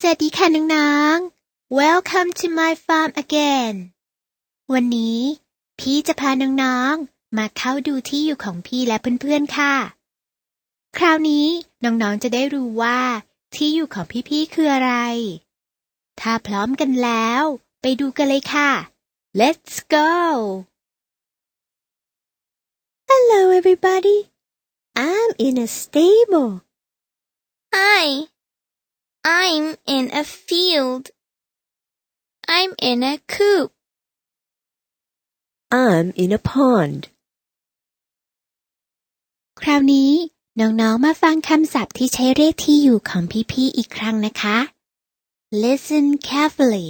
วัสดีค่ะน้องๆ Welcome to my farm again วันนี้พี่จะพาน้องๆมาเข้าดูที่อยู่ของพี่และเพื่อนๆค่ะคราวนี้น้องๆจะได้รู้ว่าที่อยู่ของพี่ๆคืออะไรถ้าพร้อมกันแล้วไปดูกันเลยค่ะ Let's go Hello everybody I'm in a stable Hi.I'm in a field. I'm in a coop. I'm in a pond. คราวนี้น้องๆมาฟังคำศัพท์ที่ใช้เรียกที่อยู่ของพี่ๆอีกครั้งนะคะ Listen carefully.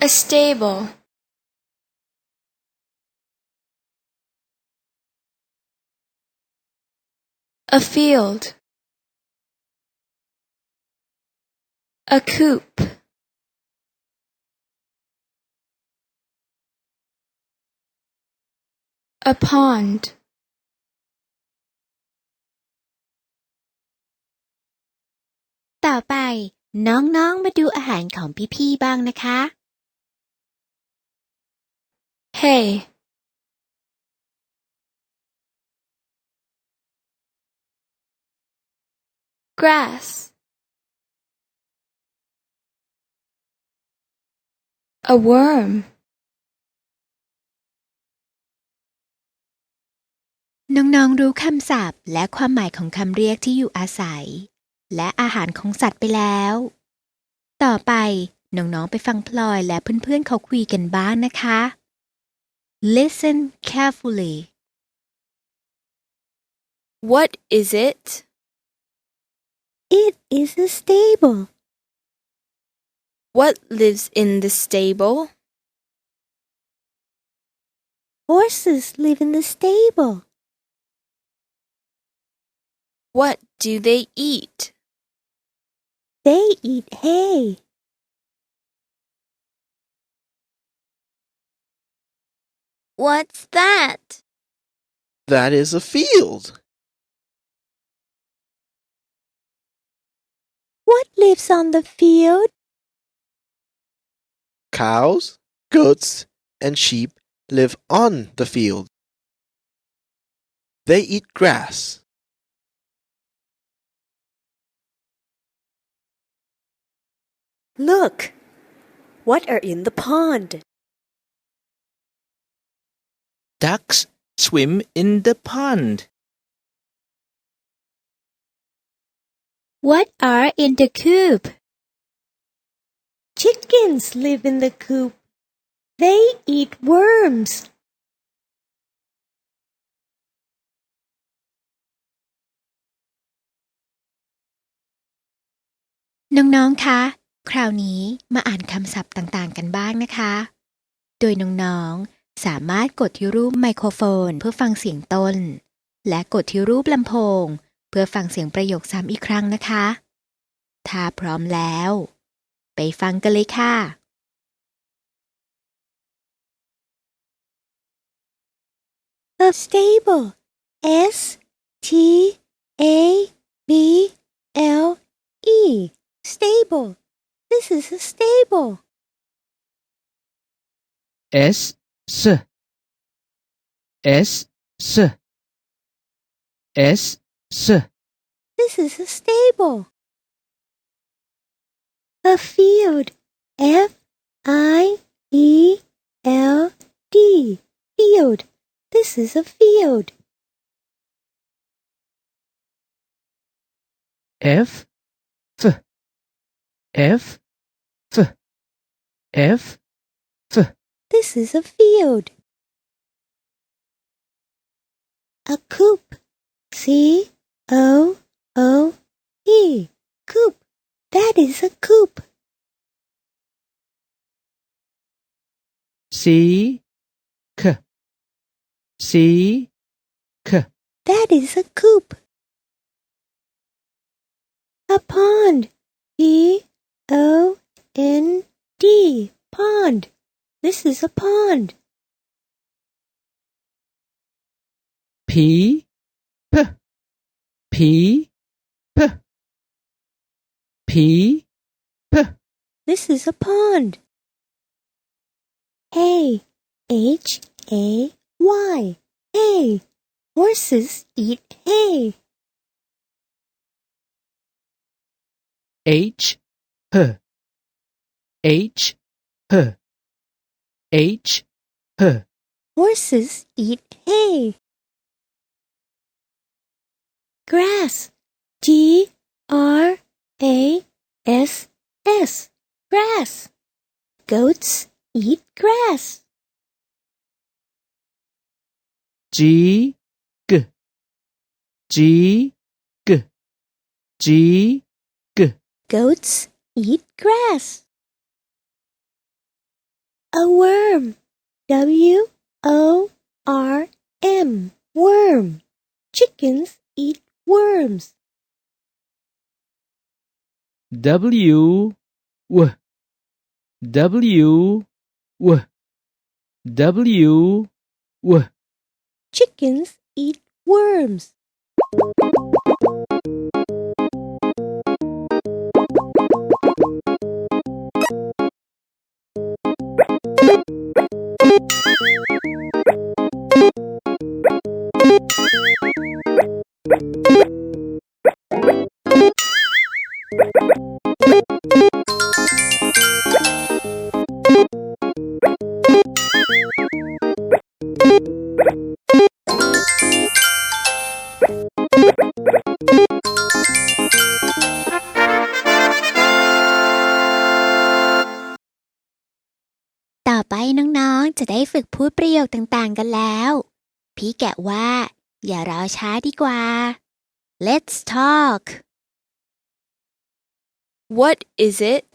A stable. A field. A coop. A pond. ต่อไปน้องๆมาดูอาหารของพี่ๆบ้างนะคะ Hay. Grass. A worm. น้องๆรู้คำศัพท์และความหมายของคำเรียกที่อยู่อาศัยและอาหารของสัตว์ไปแล้วต่อไปน้องๆไปฟังพลอยและเพื่อนๆเขาคุยกันบ้างนะคะ Listen carefully. What is it? It is a stable. What lives in the stable? Horses live in the stable. What do they eat? They eat hay. What's that? That is a field. What lives on the field? Cows, goats, and sheep live on the field. They eat grass. Look, what are in the pond? Ducks swim in the pond. What are in the coop? Chickens live in the coop. They eat worms. น้องๆคะคราวนี้มาอ่านคำศัพท์ต่างๆกันบ้างนะคะโดยน้องๆสามารถกดที่รูปไมโครโฟนเพื่อฟังเสียงต้นและกดที่รูปลำโพงเพื่อฟังเสียงประโยคซ้ำอีกครั้งนะคะถ้าพร้อมแล้วไปฟังกันเลยค่ะ A stable. S T A B L E. Stable. This is a stable. S This is a stable. A field. F I E L D. Field. This is a field. F This is a field. A coop. C O O P. Coop. That is a coop. C That is a coop. A pond. P O N D. Pond. This is a pond. P P. This is a pond. Hay. Hay. Hay. Horses eat hay. H. H. H. Horses eat hay. Grass. Grass. Grass. Goats eat grass. G. Goats eat grass. A worm. W-O-R-M. Worm. Chickens eat worms. W. Chickens eat worms.ต่อไปน้องๆจะได้ฝึกพูดประโยคต่างๆกันแล้วพี่แกะว่าอย่ารอช้าดีกว่า Let's talk. What is it?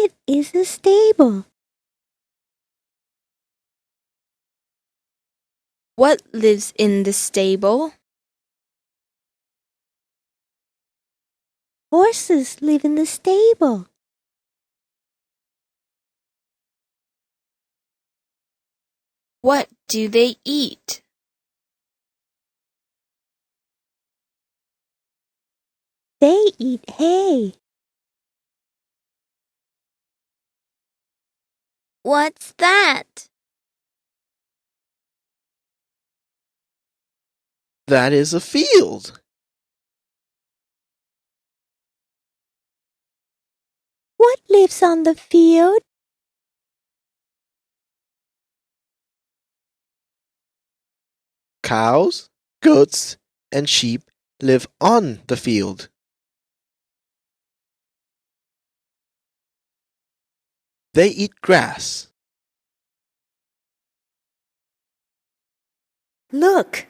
It is a stable. What lives in the stable? Horses live in the stable. What do they eat? They eat hay. What's that? That is a field. What lives on the field? Cows, goats, and sheep live on the field. They eat grass. Look,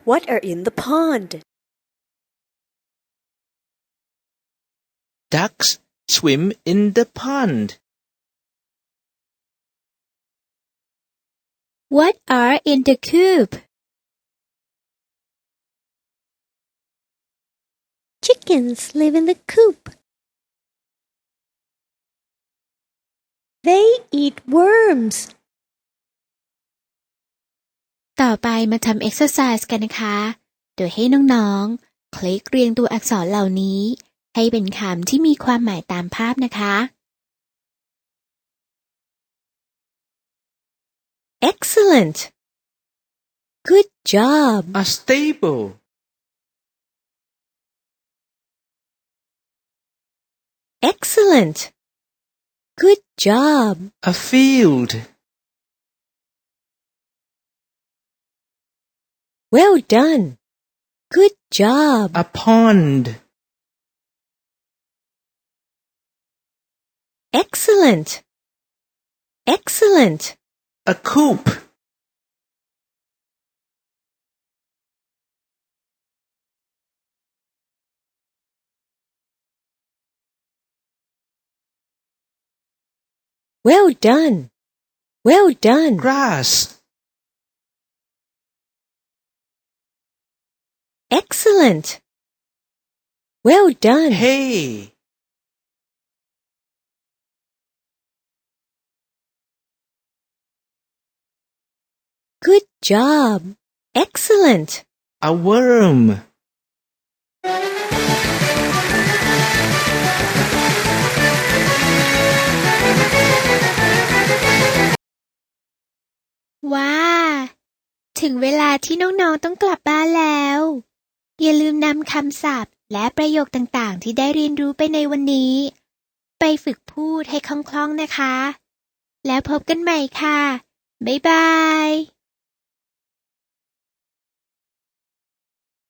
what are in the pond? Ducks swim in the pond. What are in the coop? Chickens live in the coop. They eat worms. ต่อไปมาทำ exercise กันนะคะ โดยให้น้องๆคลิกเรียงตัวอักษรเหล่านี้ให้เป็นคำที่มีความหมายตามภาพนะคะ Excellent. Good job. A stable. Excellent. Good job. A field. Well done. Good job. A pond. Excellent. Excellent. A coop. Well done. Well done. Grass. Excellent. Well done. Hay. Good job. Excellent! A worm. ว้าถึงเวลาที่น้องๆต้องกลับบ้านแล้ว อย่าลืมนำคำศัพท์และประโยคต่างๆที่ได้เรียนรู้ไปในวันนี้ ไปฝึกพูดให้คล่องๆนะคะ แล้วพบกันใหม่ค่ะ บ๊ายบาย